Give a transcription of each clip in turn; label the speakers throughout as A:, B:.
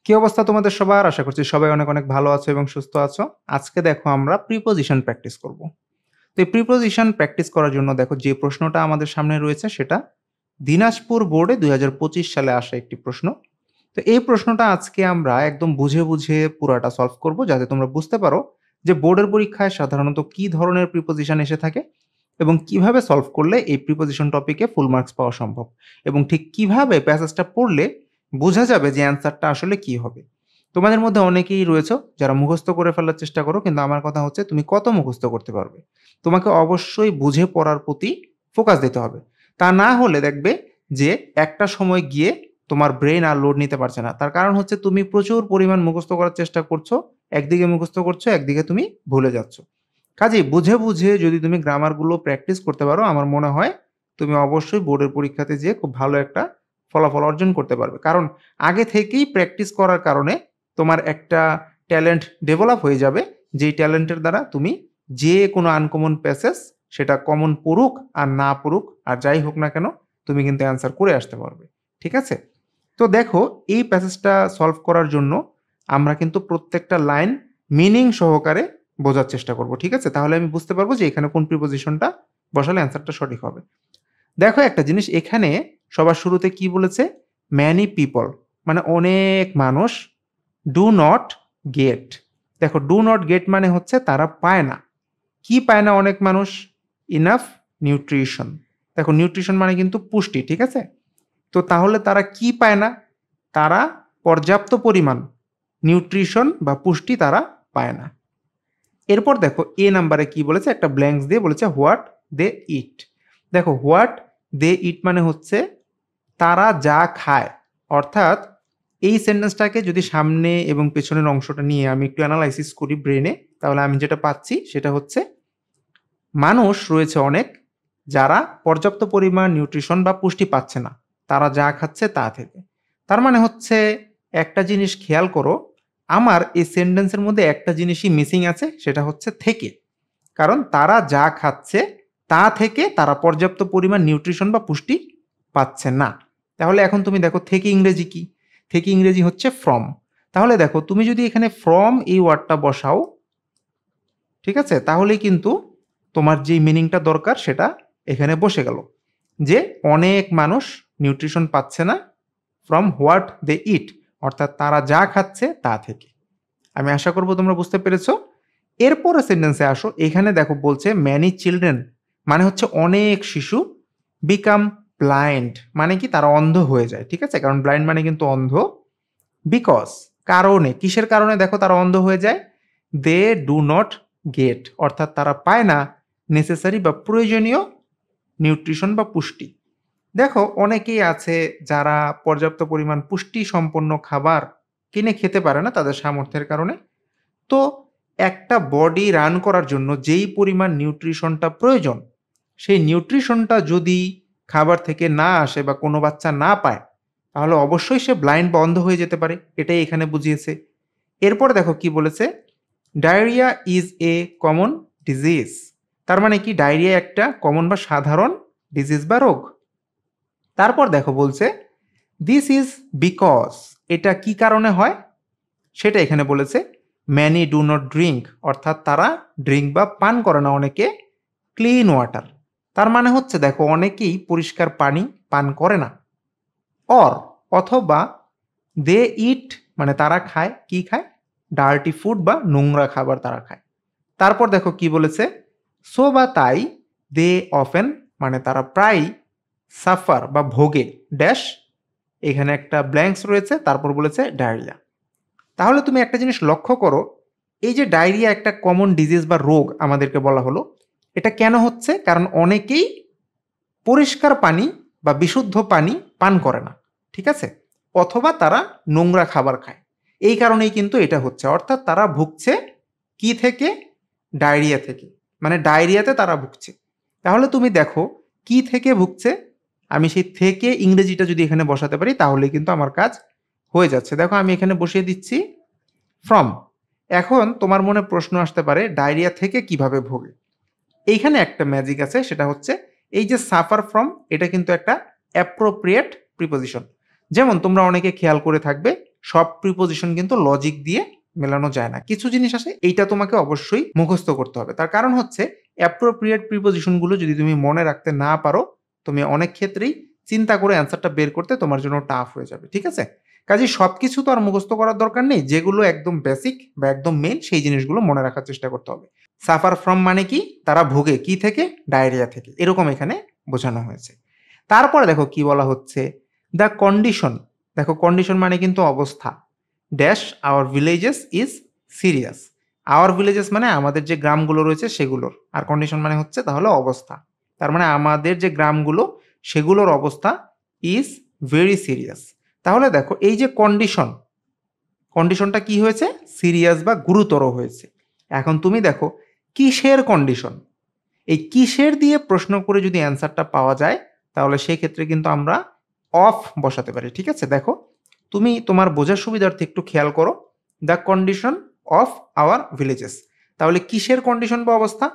A: কি অবস্থা তোমাদের সবার? আশা করছি সবাই অনেক অনেক ভালো আছো এবং সুস্থ আছো। আজকে দেখো আমরা প্রিপোজিশন প্র্যাকটিস করব। তো এই প্রিপোজিশন প্র্যাকটিস করার জন্য দেখো যে প্রশ্নটা আমাদের সামনে রয়েছে সেটা দিনাজপুর বোর্ডে ২০২৫ সালে আসা একটি প্রশ্ন। তো এই প্রশ্নটা আজকে আমরা একদম বুঝে বুঝে পুরাটা সলভ করব যাতে তোমরা বুঝতে পারো যে বোর্ডের পরীক্ষায় সাধারণত কি ধরনের প্রিপোজিশন এসে থাকে এবং কিভাবে সলভ করলে এই প্রিপোজিশন টপিকে ফুল মার্কস পাওয়া সম্ভব এবং ঠিক কিভাবে প্যাসেজটা পড়লে বোঝা যাবে যে অ্যান্সারটা আসলে কি হবে। তোমাদের মধ্যে অনেকেই রয়েছে যারা মুখস্থ করে ফেলার চেষ্টা করো, কিন্তু আমার কথা হচ্ছে তুমি কত মুখস্থ করতে পারবে। তোমাকে অবশ্যই বুঝে পড়ার প্রতি ফোকাস দিতে হবে। তা না হলে দেখবে যে একটা সময় গিয়ে তোমার ব্রেন আর লোড নিতে পারছে না। তার কারণ হচ্ছে তুমি প্রচুর পরিমাণ মুখস্থ করার চেষ্টা করছো, একদিকে মুখস্থ করছো, একদিকে তুমি ভুলে যাচ্ছ। কাজেই বুঝে বুঝে যদি তুমি গ্রামারগুলো প্র্যাকটিস করতে পারো, আমার মনে হয় তুমি অবশ্যই বোর্ডের পরীক্ষাতে যেয়ে খুব ভালো একটা ফলাফল অর্জন করতে পারবে। কারণ আগে থেকেই প্র্যাকটিস করার কারণে তোমার একটা ট্যালেন্ট ডেভেলপ হয়ে যাবে, যেই ট্যালেন্টের দ্বারা তুমি যে কোনো আনকমন প্যাসেজ সেটা কমন পড়ুক আর না পড়ুক আর যাই হোক না কেন তুমি কিন্তু অ্যান্সার করে আসতে পারবে। ঠিক আছে? তো দেখো, এই প্যাসেজটা সলভ করার জন্য আমরা কিন্তু প্রত্যেকটা লাইন মিনিং সহকারে বোঝার চেষ্টা করব। ঠিক আছে? তাহলে আমি বুঝতে পারবো যে এখানে কোন প্রিপোজিশনটা বসালে অ্যান্সারটা সঠিক হবে। দেখো একটা জিনিস এখানে সবার শুরুতে কি বলেছে? ম্যানি পিপল, মানে অনেক মানুষ ডু নট গেট। দেখো, ডু নট গেট মানে হচ্ছে তারা পায় না। কি পায় না অনেক মানুষ? Enough nutrition. দেখো, নিউট্রিশন মানে কিন্তু পুষ্টি। ঠিক আছে? তো তাহলে তারা কি পায় না? তারা পর্যাপ্ত পরিমাণ নিউট্রিশন বা পুষ্টি তারা পায় না। এরপর দেখো এ নাম্বারে কি বলেছে, একটা ব্ল্যাঙ্কস দিয়ে বলেছে হোয়াট দে ইট। দেখো, হোয়াট দে ইট মানে হচ্ছে তারা যা খায়। অর্থাৎ এই সেন্টেন্সটাকে যদি সামনে এবং পেছনের অংশটা নিয়ে আমি একটু অ্যানালাইসিস করি ব্রেনে, তাহলে আমি যেটা পাচ্ছি সেটা হচ্ছে মানুষ রয়েছে অনেক যারা পর্যাপ্ত পরিমাণ নিউট্রিশন বা পুষ্টি পাচ্ছে না, তারা যা খাচ্ছে তা থেকে। তার মানে হচ্ছে একটা জিনিস খেয়াল করো, আমার এই সেন্টেন্সের মধ্যে একটা জিনিসই মিসিং আছে, সেটা হচ্ছে থেকে। কারণ তারা যা খাচ্ছে তা থেকে তারা পর্যাপ্ত পরিমাণ নিউট্রিশন বা পুষ্টি পাচ্ছে না। তাহলে এখন তুমি দেখো থেকে ইংরেজি কি? থেকে ইংরেজি হচ্ছে ফ্রম। তাহলে দেখো, তুমি যদি এখানে ফ্রম এই ওয়ার্ডটা বসাও, ঠিক আছে, তাহলেই কিন্তু তোমার যেই মিনিংটা দরকার সেটা এখানে বসে গেল, যে অনেক মানুষ নিউট্রিশন পাচ্ছে না ফ্রম হোয়াট দে ইট, অর্থাৎ তারা যা খাচ্ছে তা থেকে। আমি আশা করব তোমরা বুঝতে পেরেছো। এরপরে সেন্টেন্সে আসো, এখানে দেখো বলছে ম্যানি চিলড্রেন, মানে হচ্ছে অনেক শিশু বিকাম ব্লাইন্ড, মানে কি তারা অন্ধ হয়ে যায়। ঠিক আছে? কারণ ব্লাইন্ড মানে কিন্তু অন্ধ। বিকজ, কারণে, কিসের কারণে দেখো তারা অন্ধ হয়ে যায়? দে ডু নট গেট, অর্থাৎ তারা পায় না নেসেসারি বা প্রয়োজনীয় নিউট্রিশন বা পুষ্টি। দেখো, অনেকেই আছে যারা পর্যাপ্ত পরিমাণ পুষ্টি সম্পন্ন খাবার কিনে খেতে পারে না তাদের সামর্থ্যের কারণে। তো একটা বডি রান করার জন্য যেই পরিমাণ নিউট্রিশনটা প্রয়োজন, সেই নিউট্রিশনটা যদি খাবার থেকে না আসে বা কোনো বাচ্চা না পায়, তাহলে অবশ্যই সে ব্লাইন্ড বা অন্ধ হয়ে যেতে পারে। এটাই এখানে বুঝিয়েছে। এরপর দেখো কি বলেছে, diarrhoea is a common disease. তার মানে কি ডায়রিয়া একটা কমন বা সাধারণ ডিজিজ বা রোগ। তারপর দেখো বলছে দিস ইজ বিকজ, এটা কি কারণে হয় সেটা এখানে বলেছে ম্যানি ডু নট ড্রিঙ্ক, অর্থাৎ তারা ড্রিঙ্ক বা পান করে না অনেকে ক্লিন ওয়াটার। তার মানে হচ্ছে দেখো অনেকেই পরিষ্কার পানি পান করে না। অর, অথবা দে ইট, মানে তারা খায়, কি খায়? ডার্টি ফুড বা নোংরা খাবার তারা খায়। তারপর দেখো কি বলেছে, সো বা তাই, দে অফেন, মানে তারা প্রায় সাফার বা ভোগে ড্যাশ, এখানে একটা ব্ল্যাঙ্কস রয়েছে, তারপর বলেছে ডায়রিয়া। তাহলে তুমি একটা জিনিস লক্ষ্য করো, এই যে ডায়রিয়া একটা কমন ডিজিজ বা রোগ আমাদেরকে বলা হলো, এটা কেন হচ্ছে? কারণ অনেকেই পরিষ্কার পানি বা বিশুদ্ধ পানি পান করে না। ঠিক আছে? অথবা তারা নোংরা খাবার খায়। এই কারণেই কিন্তু এটা হচ্ছে, অর্থাৎ তারা ভুগছে কি থেকে? ডায়রিয়া থেকে, মানে ডায়রিয়াতে তারা ভুগছে। তাহলে তুমি দেখো কি থেকে ভুগছে, আমি সেই থেকে ইংরেজিটা যদি এখানে বসাতে পারি তাহলে কিন্তু আমার কাজ হয়ে যাচ্ছে। দেখো আমি এখানে বসিয়ে দিচ্ছি ফ্রম। এখন তোমার মনে প্রশ্ন আসতে পারে ডায়রিয়া থেকে কিভাবে ভোগে। এইখানে একটা ম্যাজিক আছে, সেটা হচ্ছে এই যে সাফার ফ্রম, এটা কিন্তু একটা অ্যাপ্রোপ্রিয়েট প্রিপোজিশন। যেমন তোমরা অনেকে খেয়াল করে থাকবে সব প্রিপোজিশন কিন্তু লজিক দিয়ে মেলানো যায় না। কিছু জিনিস আছে এইটা তোমাকে অবশ্যই মুখস্থ করতে হবে। তার কারণ হচ্ছে অ্যাপ্রোপ্রিয়েট প্রিপোজিশনগুলো যদি তুমি মনে রাখতে না পারো, তুমি অনেক ক্ষেত্রেই চিন্তা করে অ্যান্সারটা বের করতে তোমার জন্য টাফ হয়ে যাবে। ঠিক আছে? কাজেই সবকিছু তো আর মুখস্থ করার দরকার নেই। যেগুলো একদম বেসিক বা একদম মেইন সেই জিনিসগুলো মনে রাখার চেষ্টা করতে হবে। সাফার ফ্রম মানে কি? তারা ভোগে কি থেকে? ডায়রিয়া থেকে। এরকম এখানে বোঝানো হয়েছে। তারপরে দেখো কি বলা হচ্ছে? The condition. দেখো কন্ডিশন মানে কিন্তু অবস্থা। Dash our villages is serious. Our villages মানে আমাদের যে গ্রামগুলো রয়েছে সেগুলোর। আর কন্ডিশন মানে হচ্ছে তাহলে অবস্থা। তার মানে আমাদের যে গ্রামগুলো সেগুলোর অবস্থা ইজ ভেরি সিরিয়াস। তাহলে দেখো এই যে কন্ডিশন, কন্ডিশনটা কি হয়েছে? সিরিয়াস বা গুরুতর হয়েছে। এখন তুমি দেখো কিসের কন্ডিশন? এই কিসের দিয়ে প্রশ্ন করে যদি অ্যান্সারটা পাওয়া যায় তাহলে সেক্ষেত্রে কিন্তু আমরা অফ বসাতে পারি। ঠিক আছে? দেখো তুমি তোমার বোঝার সুবিধার্থে একটু খেয়াল করো। The condition of our villages. তাহলে কিসের কন্ডিশন বা অবস্থা?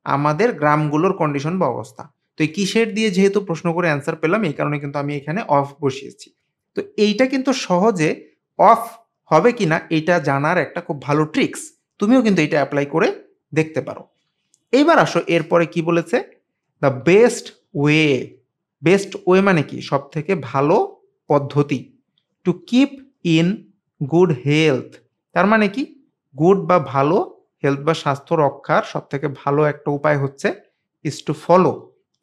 A: আমাদের গ্রামগুলোর কন্ডিশন বা অবস্থা। তো এই কিসের দিয়ে যেহেতু প্রশ্ন করে অ্যান্সার পেলাম এই কারণে কিন্তু আমি এখানে অফ বসিয়েছি। তো এইটা কিন্তু সহজে অফ হবে কিনা এটা জানার একটা খুব ভালো ট্রিক্স। তুমিও কিন্তু এটা অ্যাপ্লাই করে দেখতে পারো। এইবার আসো এরপরে কি বলেছে? The best way. Best way মানে কি? সব থেকে ভালো পদ্ধতি। To keep in good health. তার মানে কি? গুড বা ভালো, হেলথ বা স্বাস্থ্য রক্ষার সব থেকে ভালো একটা উপায় হচ্ছে ইজ টু ফলো।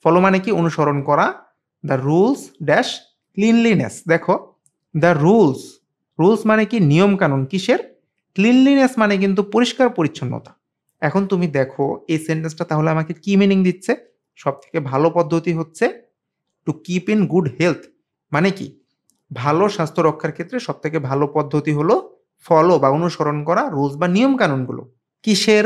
A: ফলো মানে কি? অনুসরণ করা। The rules dash cleanliness. দেখো দ্য রুলস, রুলস মানে কি? নিয়ম কানুন। কিসের? ক্লিনলিনেস মানে কিন্তু পরিষ্কার পরিচ্ছন্নতা। এখন তুমি দেখো এই সেন্টেন্সটা তাহলে আমাকে কি মিনিং দিচ্ছে? সব থেকে ভালো পদ্ধতি হচ্ছে to keep in good health. মানে কি? ভালো স্বাস্থ্য রক্ষার ক্ষেত্রে সব থেকে ভালো পদ্ধতি হলো ফলো বা অনুসরণ করা রুলস বা নিয়ম কানুনগুলো। কিসের?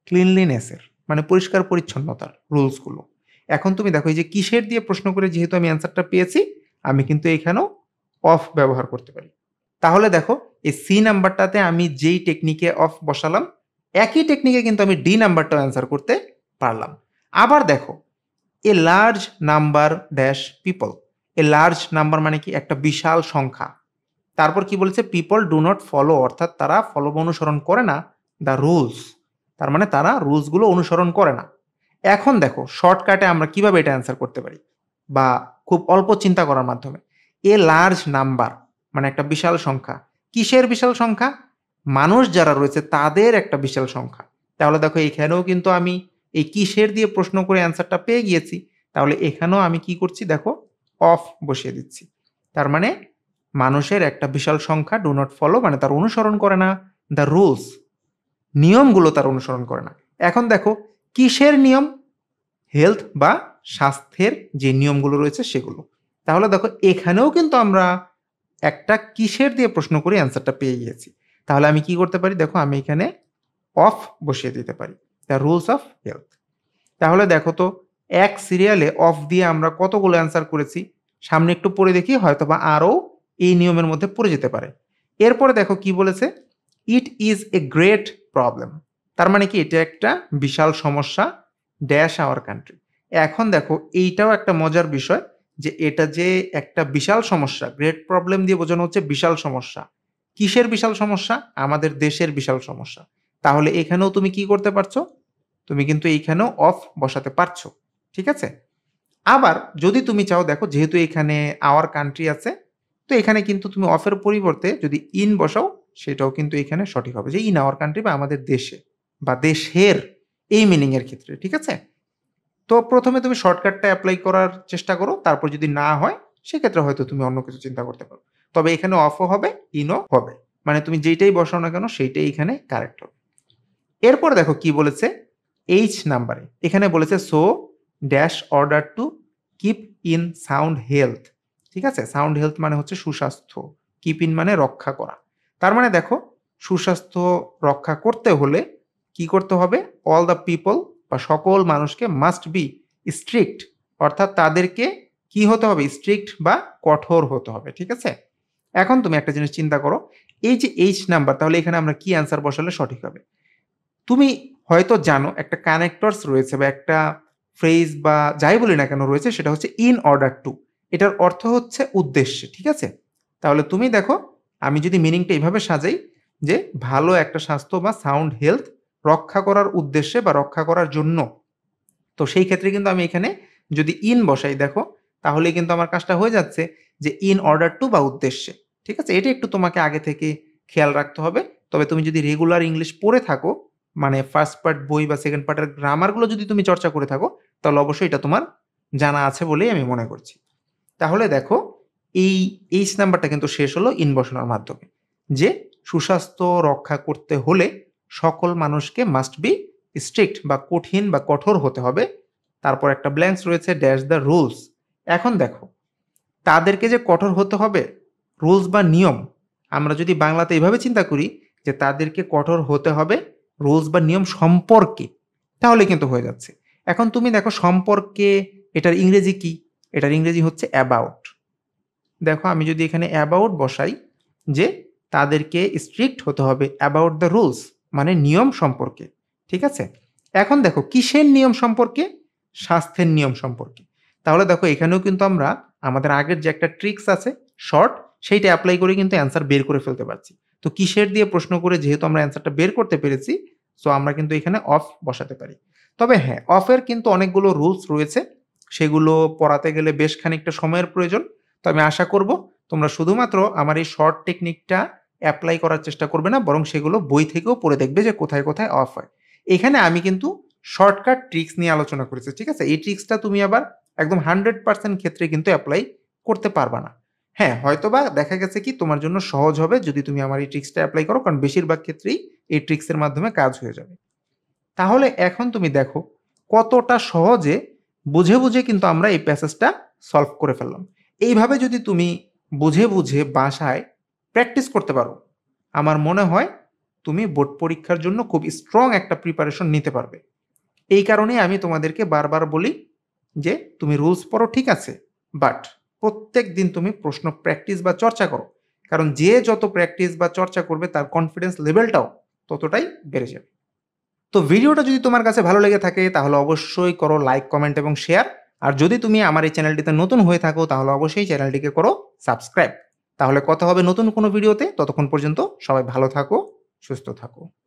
A: ক্লিনলিনেসের, মানে পরিষ্কার পরিচ্ছন্নতার রুলসগুলো। এখন তুমি দেখো এই যে কিসের দিয়ে প্রশ্ন করে যেহেতু আমি অ্যান্সারটা পেয়েছি, আমি কিন্তু এখানেও অফ ব্যবহার করতে পারি। তাহলে দেখো এই সি নাম্বারটাতে আমি যেই টেকনিকে অফ বসালাম একই টেকনিকে কিন্তু আমি ডি নাম্বারটাও অ্যান্সার করতে পারলাম। আবার দেখো a large number dash people. A large number মানে কি? একটা বিশাল সংখ্যা। তারপর কি বলেছে? পিপল ডু নট ফলো, অর্থাৎ তারা ফলো বা অনুসরণ করে না দ্য রুলস। তার মানে তারা রুলসগুলো অনুসরণ করে না। এখন দেখো শর্টকাটে আমরা কিভাবে এটা অ্যান্সার করতে পারি বা খুব অল্প চিন্তা করার মাধ্যমে। এ লার্জ নাম্বার মানে একটা বিশাল সংখ্যা। কিসের বিশাল সংখ্যা? মানুষ যারা রয়েছে তাদের একটা বিশাল সংখ্যা। তাহলে দেখো এখানেও কিন্তু আমি এই কিসের দিয়ে প্রশ্ন করে অ্যান্সারটা পেয়ে গিয়েছি। তাহলে এখানেও আমি কি করছি? দেখো অফ বসিয়ে দিচ্ছি। তার মানে মানুষের একটা বিশাল সংখ্যা ডু নট ফলো মানে তার অনুসরণ করে না দ্য রুলস, নিয়মগুলো তার অনুসরণ করে না। এখন দেখো কিসের নিয়ম? হেলথ বা স্বাস্থ্যের যে নিয়মগুলো রয়েছে সেগুলো। তাহলে দেখো এখানেও কিন্তু আমরা একটা কিসের দিয়ে প্রশ্ন করে অ্যান্সারটা পেয়ে গিয়েছি। তাহলে আমি কি করতে পারি? দেখো আমি এখানে অফ বসিয়ে দিতে পারি, দ্য রুলস অফ হেলথ। তাহলে দেখো তো এক সিরিয়ালে অফ দিয়ে আমরা কতগুলো অ্যান্সার করেছি। সামনে একটু পড়ে দেখি, হয়তোবা আরও এই নিয়মের মধ্যে পড়ে যেতে পারে। এরপরে দেখো কি বলেছে? It is a great problem. তার মানে কি? এটা একটা বিশাল সমস্যা ড্যাশ আওয়ার কান্ট্রি। এখন দেখো এইটাও একটা মজার বিষয় যে এটা যে একটা বিশাল সমস্যা, গ্রেট প্রবলেম দিয়ে বোঝানো হচ্ছে বিশাল সমস্যা। কিসের বিশাল সমস্যা? আমাদের দেশের বিশাল সমস্যা। তাহলে এখানেও তুমি কি করতে পারছো? তুমি কিন্তু এইখানেও অফ বসাতে পারছো। ঠিক আছে? আবার যদি তুমি চাও, দেখো যেহেতু এখানে আওয়ার কান্ট্রি আছে, তো এখানে কিন্তু তুমি অফের পরিবর্তে যদি ইন বসাও সেটাও কিন্তু এখানে সঠিক হবে, যে ইন আওয়ার কান্ট্রি বা আমাদের দেশে বা দেশের, এই মিনিং এর ক্ষেত্রে। ঠিক আছে? তো প্রথমে তুমি শর্টকাটটা অ্যাপ্লাই করার চেষ্টা করো, তারপর যদি না হয় সেক্ষেত্রে হয়তো তুমি অন্য কিছু চিন্তা করতে পারো। তবে এখানে অফও হবে, ইনও হবে, মানে তুমি যেইটাই বসাও না কেন সেইটাই এখানে কারেক্ট হবে। এরপর দেখো কি বলেছে? এইচ নাম্বারে এখানে বলেছে so dash order to keep in sound health. ঠিক আছে? সাউন্ড হেলথ মানে হচ্ছে সুস্বাস্থ্য, কিপ ইন মানে রক্ষা করা। তার মানে দেখো সুস্বাস্থ্য রক্ষা করতে হলে কি করতে হবে? অল দ্য পিপল বা সকল মানুষকে মাস্ট বি স্ট্রিক্ট, অর্থাৎ তাদেরকে কি হতে হবে? স্ট্রিক্ট বা কঠোর হতে হবে। ঠিক আছে? এখন তুমি একটা জিনিস চিন্তা করো, এই যে এইচ নাম্বার, তাহলে এখানে আমরা কি অ্যান্সার বসালে সঠিক হবে? তুমি হয়তো জানো একটা কানেক্টরস রয়েছে বা একটা ফ্রেজ বা যাই বলি না কেন রয়েছে, সেটা হচ্ছে ইন অর্ডার টু। এটার অর্থ হচ্ছে উদ্দেশ্যে। ঠিক আছে? তাহলে তুমি দেখো আমি যদি মিনিংটা এভাবে সাজাই যে ভালো একটা স্বাস্থ্য বা সাউন্ড হেলথ রক্ষা করার উদ্দেশ্যে বা রক্ষা করার জন্য, তো সেই ক্ষেত্রে কিন্তু আমি এখানে যদি ইন বসাই দেখো, তাহলে কিন্তু আমার কাজটা হয়ে যাচ্ছে যে ইন অর্ডার টু বা উদ্দেশ্যে। ঠিক আছে? এটা একটু তোমাকে আগে থেকে খেয়াল রাখতে হবে। তবে তুমি যদি রেগুলার ইংলিশ পড়ে থাকো, মানে ফার্স্ট পার্ট বই বা সেকেন্ড পার্টের গ্রামারগুলো যদি তুমি চর্চা করে থাকো, তাহলে অবশ্যই এটা তোমার জানা আছে বলেই আমি মনে করছি। তাহলে দেখো এই এইচ নাম্বারটা কিন্তু শেষ হলো ইন বসানোর মাধ্যমে। যে সুস্বাস্থ্য রক্ষা করতে হলে সকল মানুষকে মাস্ট বি স্ট্রিক্ট বা কঠিন বা কঠোর হতে হবে। তারপর একটা ব্ল্যাঙ্কস রয়েছে ড্যাশ দ্য রুলস। এখন দেখো তাদেরকে যে কঠোর হতে হবে, রুলস বা নিয়ম, আমরা যদি বাংলাতে এভাবে চিন্তা করি যে তাদেরকে কঠোর হতে হবে রুলস বা নিয়ম সম্পর্কে, তাহলে কিন্তু হয়ে যাচ্ছে। এখন তুমি দেখো সম্পর্কে এটার ইংরেজি কি? এটার ইংরেজি হচ্ছে অ্যাবাউট। দেখো আমি যদি এখানে অ্যাবাউট বসাই যে তাদেরকে স্ট্রিক্ট হতে হবে অ্যাবাউট দ্য রুলস, মানে নিয়ম সম্পর্কে। ঠিক আছে? এখন দেখো কিসের নিয়ম সম্পর্কে? স্বাস্থ্যের নিয়ম সম্পর্কে। তাহলে দেখো এখানেও কিন্তু আমরা আমাদের আগের যে একটা ট্রিক্স আছে শর্ট, সেইটা অ্যাপ্লাই করে কিন্তু অ্যান্সার বের করে ফেলতে পারছি। তো কিসের দিয়ে প্রশ্ন করে যেহেতু আমরা অ্যান্সারটা বের করতে পেরেছি, সো আমরা কিন্তু এখানে অফ বসাতে পারি। তবে হ্যাঁ, অফের কিন্তু অনেকগুলো রুলস রয়েছে, সেগুলো পড়াতে গেলে বেশ খানিকটা সময়ের প্রয়োজন। তো আমি আশা করব তোমরা শুধুমাত্র আমার এই শর্ট টেকনিকটা অ্যাপ্লাই করার চেষ্টা করবে না, বরং সেগুলো বই থেকেও পড়ে দেখবে যে কোথায় কোথায় অফ হয়। এখানে আমি কিন্তু শর্টকাট ট্রিক্স নিয়ে আলোচনা করেছি। ঠিক আছে? এই ট্রিক্সটা তুমি আবার একদম 100% ক্ষেত্রে কিন্তু অ্যাপ্লাই করতে পারবা না। হ্যাঁ, হয়তোবা দেখা গেছে কি তোমার জন্য সহজ হবে যদি তুমি আমার এই ট্রিক্সটা অ্যাপ্লাই করো, কারণ বেশিরভাগ ক্ষেত্রেই এই ট্রিক্সের মাধ্যমে কাজ হয়ে যাবে। তাহলে এখন তুমি দেখো কতটা সহজে বুঝে বুঝে কিন্তু আমরা এই প্যাসেজটা সলভ করে ফেললাম। এইভাবে যদি তুমি বুঝে বুঝে বাসায় প্র্যাকটিস করতে পারো, আমার মনে হয় তুমি বোর্ড পরীক্ষার জন্য খুব স্ট্রং একটা প্রিপারেশন নিতে পারবে। এই কারণেই আমি তোমাদেরকে বারবার বলি যে তুমি রুলস পড়ো ঠিক আছে, বাট প্রত্যেক দিন তুমি প্রশ্ন প্র্যাকটিস বা চর্চা করো। কারণ যে যত প্র্যাকটিস বা চর্চা করবে তার কনফিডেন্স লেভেলটাও ততটাই বেড়ে যাবে। তো ভিডিওটা যদি তোমার কাছে ভালো লেগে থাকে তাহলে অবশ্যই করো লাইক, কমেন্ট এবং শেয়ার। আর যদি তুমি আমার এই চ্যানেলটিতে নতুন হয়ে থাকো তাহলে অবশ্যই চ্যানেলটিকে করো সাবস্ক্রাইব। তাহলে কথা হবে নতুন কোনো ভিডিওতে। ততক্ষণ পর্যন্ত সবাই ভালো থাকো, সুস্থ থাকো।